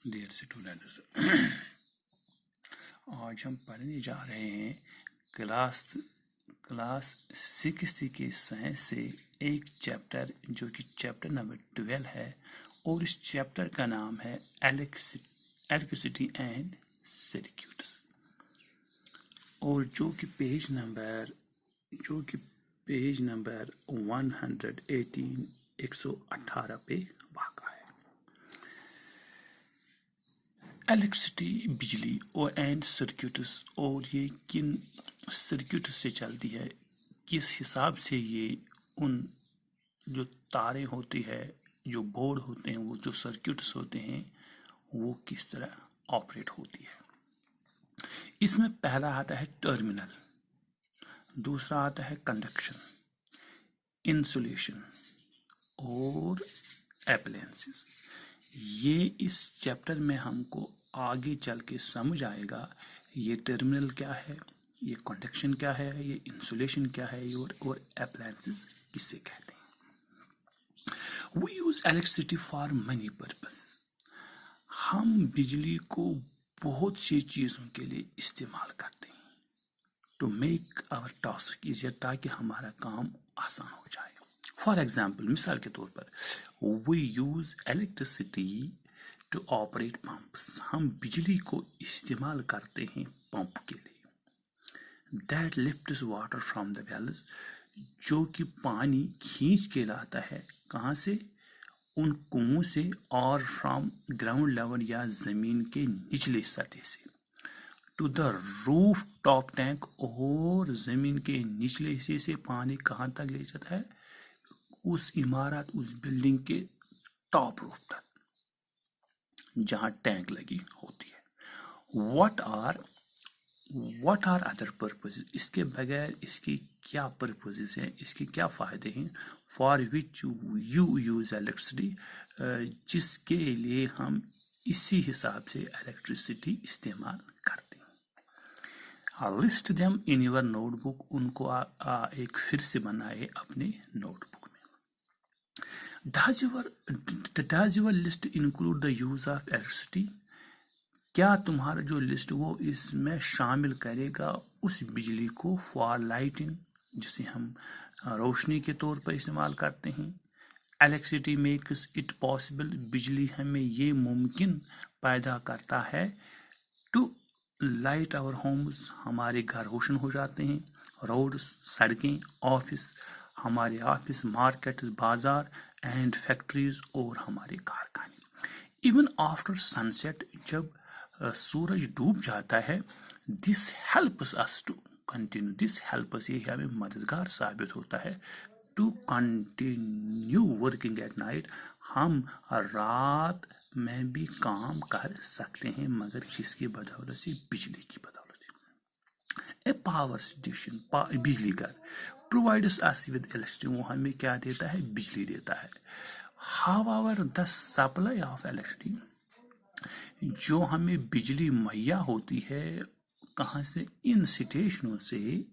Dear students, आज हम पढ़ने जा रहे हैं क्लास 6 के साइंस से एक चैप्टर जो कि चैप्टर नंबर 12 है और इस चैप्टर का नाम है इलेक्ट्रिसिटी एंड सर्किट्स और जो कि पेज नंबर 118 पे वाक़ा है। इलेक्ट्रिसिटी बिजली और एंड सर्किट्स, और ये किन सर्किट से चलती है, किस हिसाब से ये उन जो तारें होती है, जो बोर्ड होते हैं, वो जो सर्किट्स होते हैं, वो किस तरह ऑपरेट होती है। इसमें पहला आता है टर्मिनल, दूसरा आता है कंडक्शन, इंसुलेशन और एप्लायंसेस। ये इस चैप्टर में हमको आगे चल के समझ आएगा ये टर्मिनल क्या है, ये कंडक्शन क्या है, ये इंसुलेशन क्या है और एप्लायंसेस किससे कहते हैं। We use electricity for many purpose. हम बिजली को बहुत सी चीज़ों के लिए इस्तेमाल करते हैं to make our task easier, ताकि हमारा काम आसान हो जाए। फॉर एग्जाम्पल, मिसाल के तौर पर, we use electricity to operate pumps. हम बिजली को इस्तेमाल करते हैं पंप के लिए। That lifts water from the wells, जो कि पानी खींच के लाता है कहाँ से, उन कुओं से, और फ्रॉम ग्राउंड लेवल या जमीन के निचले सतह से, to the roof top tank, और जमीन के निचले हिस्से से पानी कहाँ तक ले जाता है, उस इमारत, उस बिल्डिंग के टॉप रूफ तक जहां टैंक लगी होती है। व्हाट आर अदर पर्पसेस, इसके बगैर इसकी क्या पर्पसेस हैं, इसके क्या फायदे हैं। For which you use electricity, जिसके लिए हम इसी हिसाब से इलेक्ट्रिसिटी इस्तेमाल करते हैं। List them in your notebook, उनको एक फिर से बनाए अपने notebook. Does your list include the use of electricity? क्या तुम्हारा जो लिस्ट वो इसमें शामिल करेगा उस बिजली को फॉर लाइटिंग, जिसे हम रोशनी के तौर पर इस्तेमाल करते हैं। इलेक्ट्रिसिटी मेक्स इट पॉसिबल, बिजली हमें ये मुमकिन पैदा करता है टू लाइट आवर होम्स, हमारे घर रोशन हो जाते हैं। रोड्स, सड़कें, ऑफिस, हमारे ऑफिस, मार्केट, बाजार एंड फैक्ट्रीज, और हमारे कारखाने। इवन आफ्टर सनसेट, जब सूरज डूब जाता है, this helps us to continue, this helps, ये हमें मददगार साबित होता है to continue working at night, हम रात में भी काम कर सकते हैं, मगर किसकी बदौलत से, बिजली की बदौलत। ए पावर स्टेशन, बिजली घर, प्रोवाइड्स अस विद इलेक्ट्रिसिटी, वो हमें क्या देता है, बिजली देता है। However the supply of electricity, जो हमें बिजली मुहैया होती है कहाँ से, इन स्टेशनों से,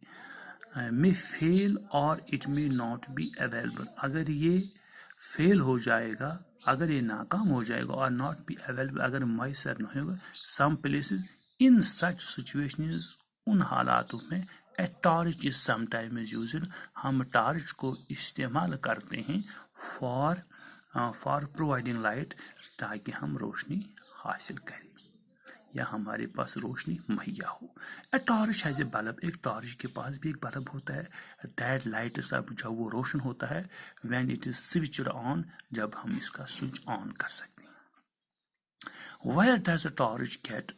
में फेल और it may not be available, अगर ये फेल हो जाएगा, अगर ये नाकाम हो जाएगा, और नॉट बी अवेलेबल, अगर मैसर नहीं होगा, सम प्लेसेस, इन सच सिचुएशंस, उन हालातों में, a torch is sometimes used, हम टॉर्च को इस्तेमाल करते हैं फॉर प्रोवाइडिंग लाइट, ताकि हम रोशनी हासिल करें या हमारे पास रोशनी मुहैया हो। A torch has a bulb, एक टॉर्च के पास भी एक बल्ब होता है। दैट लाइट, सब जब वो रोशन होता है, when it is switched on, जब हम इसका स्विच ऑन कर सकते हैं। Where does a torch get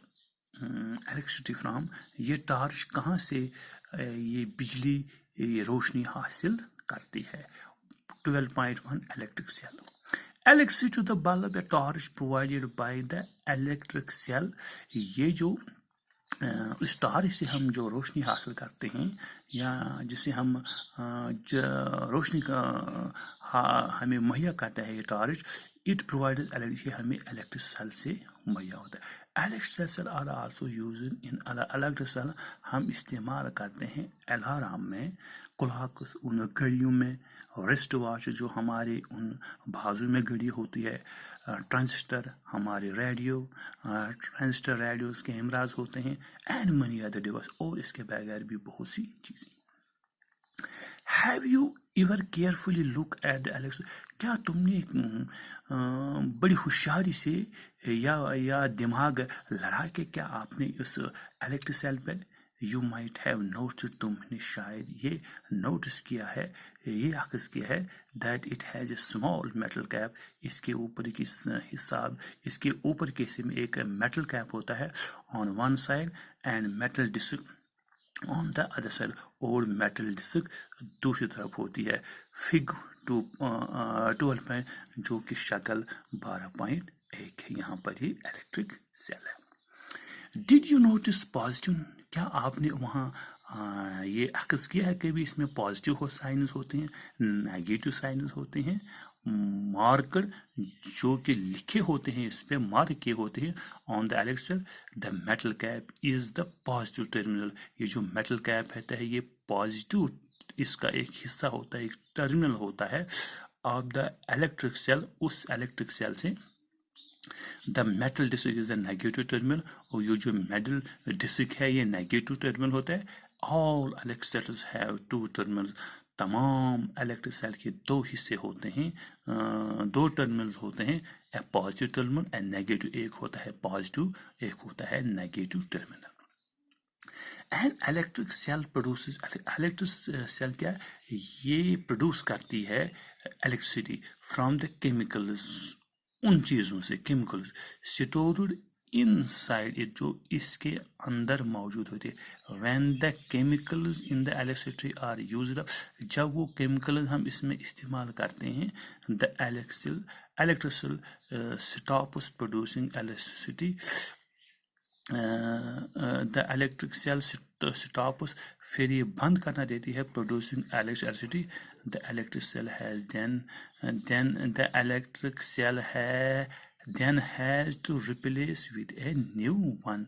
electricity from, ये टॉर्च कहाँ से ये बिजली, ये रोशनी हासिल करती है। 12.1 electric cell, electricity to the bulb, a torch provided by the electric cell, ये जो इस टॉर्च से हम जो रोशनी हासिल करते हैं, या जिसे हम रोशनी का हमें मुहैया करता है ये टॉर्च, It provides ये हमें इलेक्ट्रिक सेल से मुहैया होता है. Electric cell are also used in electric cell हम इस्तेमाल करते हैं अलार्म में, क्लॉक्स उन घड़ियों में, रिस्ट वॉच जो हमारे उन बाजू में घड़ी होती है, ट्रांजिस्टर हमारे रेडियो, ट्रांजिस्टर रेडियोस कैमराज होते हैं, एंड मनी अदर डिवाइस, और इसके बगैर भी बहुत सी चीज़ें. Have you ever carefully look at the Alexa? क्या तुमने बड़ी होशियारी से या दिमाग लड़ा के क्या आपने इस इलेक्ट्रिक सेल पर यू माइट हैव नोटिस, तुमने शायद ये नोटिस किया है, ये अक्स किया है, that it has a small metal cap, इसके ऊपर की हिसाब, इसके ऊपर के हिस्से में एक मेटल कैप होता है on one side and metal disc on the other side, और मेटल डिस्क दूसरी तरफ होती है. फिग 12 में जो कि शक्ल 12.1 है. यहाँ पर ही इलेक्ट्रिक सेल है. डिड यू नोटिस पॉजिटिव, क्या आपने वहाँ ये अक्स किया है कभी इसमें पॉजिटिव हो साइंस होते हैं, नेगेटिव साइंस होते हैं, मार्कर जो कि लिखे होते हैं इस पे मार्क किए होते हैं on the electric cell. The metal cap is the positive terminal, ये जो मेटल कैप रहता है ये पॉजिटिव, इसका एक हिस्सा होता है, एक टर्मिनल होता है ऑफ द इलेक्ट्रिक सेल. उस इलेक्ट्रिक सेल से the metal disc is the negative terminal, और ये जो मेटल डिस्क है ये नेगेटिव टर्मिनल होता है. All electric cells have two terminal, तमाम इलेक्ट्रिक सेल के दो हिस्से होते हैं, दो टर्मिनल होते हैं, a positive terminal and negative. एक होता है पॉजिटिव, एक होता है negative terminal. And electric cell produces, electric cell क्या ये प्रोड्यूस करती है इलेक्ट्रिसिटी फ्रॉम द केमिकल्स, उन चीज़ों से, केमिकल्स स्टोर्ड इनसाइड इट, जो इसके अंदर मौजूद होती है. When the chemicals in the electricity are used up, जब वो केमिकल्स हम इसमें इस्तेमाल करते हैं, the electricity stops producing electricity, the electric cell stops, फिर ये बंद करना देती है producing electricity. The electric cell has then the electric cell है then has to replace with a new one.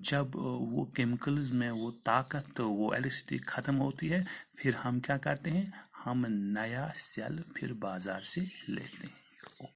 जब वो केमिकल्स में वो ताकत, तो वो इलेक्ट्रिसिटी ख़त्म होती है, फिर हम क्या करते हैं, हम नया सेल फिर बाज़ार से लेते हैं.